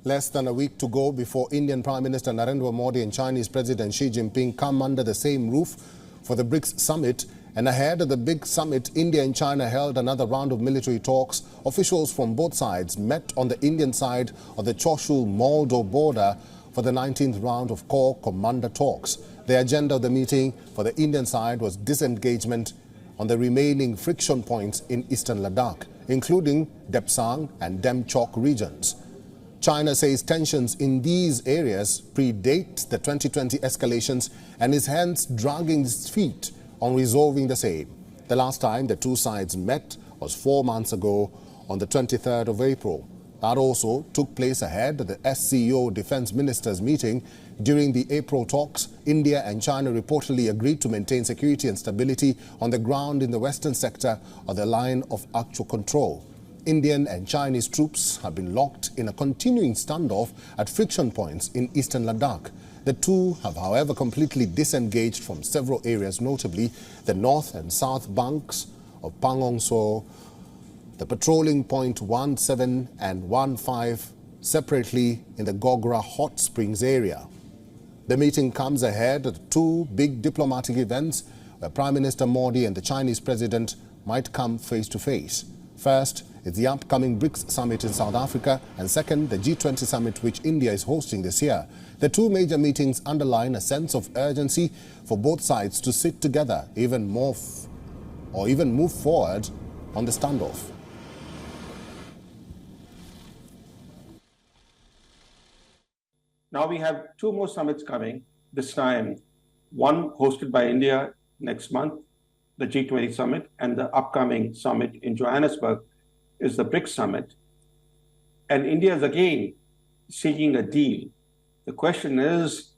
Less than a week to go before Indian Prime Minister Narendra Modi and Chinese President Xi Jinping come under the same roof for the BRICS summit, and ahead of the big summit, India and China held another round of military talks. Officials from both sides met on the Indian side of the Choshul-Moldo border for the 19th round of core commander talks. The agenda of the meeting for the Indian side was disengagement on the remaining friction points in eastern Ladakh, including Depsang and Demchok regions. China says tensions in these areas predate the 2020 escalations and is hence dragging its feet on resolving the same. The last time the two sides met was 4 months ago on the 23rd of April. That also took place ahead of the SCO Defense Ministers meeting. During the April talks, India and China reportedly agreed to maintain security and stability on the ground in the western sector of the line of actual control. Indian and Chinese troops have been locked in a continuing standoff at friction points in eastern Ladakh. The two have, however, completely disengaged from several areas, notably the north and south banks of Pangong So, the patrolling point 17 and 15 separately in the Gogra Hot Springs area. The meeting comes ahead of two big diplomatic events where Prime Minister Modi and the Chinese President might come face to face. First is the upcoming BRICS summit in South Africa, and second, the G20 summit which India is hosting this year. The two major meetings underline a sense of urgency for both sides to sit together even move forward on the standoff. Now we have two more summits coming, this time one hosted by India next month, the G20 summit, and the upcoming summit in Johannesburg is the BRICS summit. And India is again seeking a deal. The question is,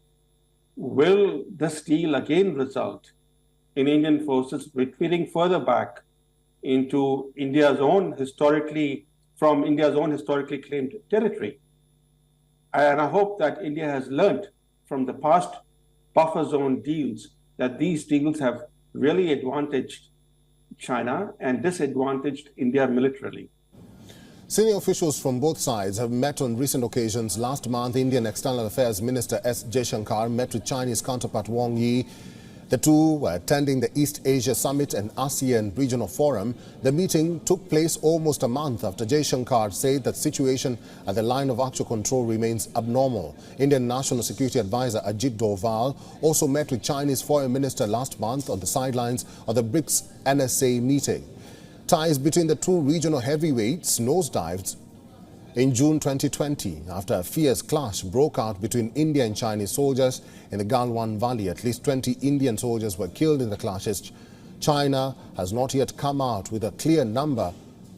will this deal again result in Indian forces retreating further back into India's own historically claimed territory? And I hope that India has learned from the past buffer zone deals that these deals have really advantaged China and disadvantaged India militarily. Senior officials from both sides have met on recent occasions. Last month, Indian External Affairs Minister S. Jaishankar met with Chinese counterpart Wang Yi. The two were attending the East Asia Summit and ASEAN Regional Forum. The meeting took place almost a month after Jaishankar said that the situation at the line of actual control remains abnormal. Indian National Security Advisor Ajit Doval also met with Chinese Foreign Minister last month on the sidelines of the BRICS NSA meeting. Ties between the two regional heavyweights nosedived in June 2020 after a fierce clash broke out between India and Chinese soldiers in the Galwan Valley. At least 20 Indian soldiers were killed in the clashes. China has not yet come out with a clear number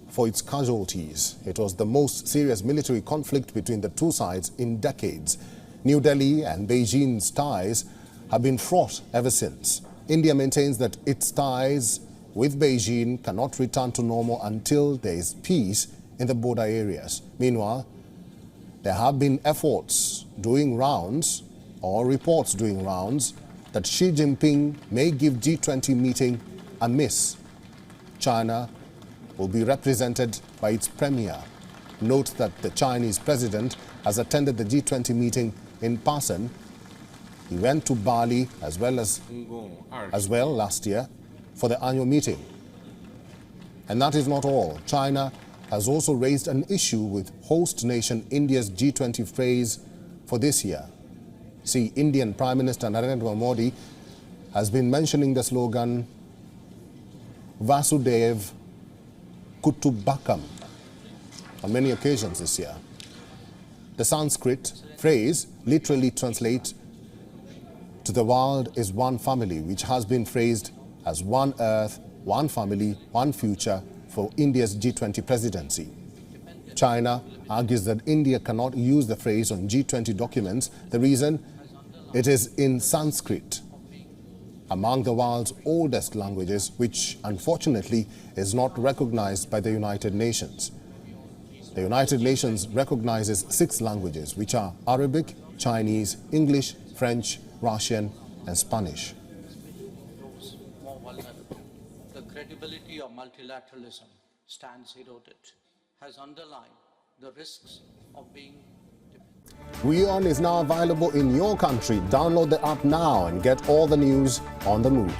for its casualties. It was the most serious military conflict between the two sides in decades. New Delhi and Beijing's ties have been fraught ever since. India maintains that its ties with Beijing cannot return to normal until there is peace in the border areas. Meanwhile, there have been reports doing rounds that Xi Jinping may give G20 meeting a miss. China will be represented by its premier. Note that the Chinese president has attended the G20 meeting in person. He went to Bali as well last year for the annual meeting. And that is not all. China has also raised an issue with host nation India's G20 phrase for this year. See, Indian Prime Minister Narendra Modi has been mentioning the slogan Vasudev Kutubakam on many occasions this year. The Sanskrit phrase literally translates to "the world is one family," which has been phrased as one earth, one family, one future for India's G20 presidency. China argues that India cannot use the phrase on G20 documents. The reason? It is in Sanskrit, among the world's oldest languages, which unfortunately is not recognized by the United Nations. The United Nations recognizes 6 languages, which are Arabic, Chinese, English, French, Russian, and Spanish. The credibility of multilateralism stands eroded, has underlined the risks of being dependent WION is now available in your country. Download the app now and get all the news on the move.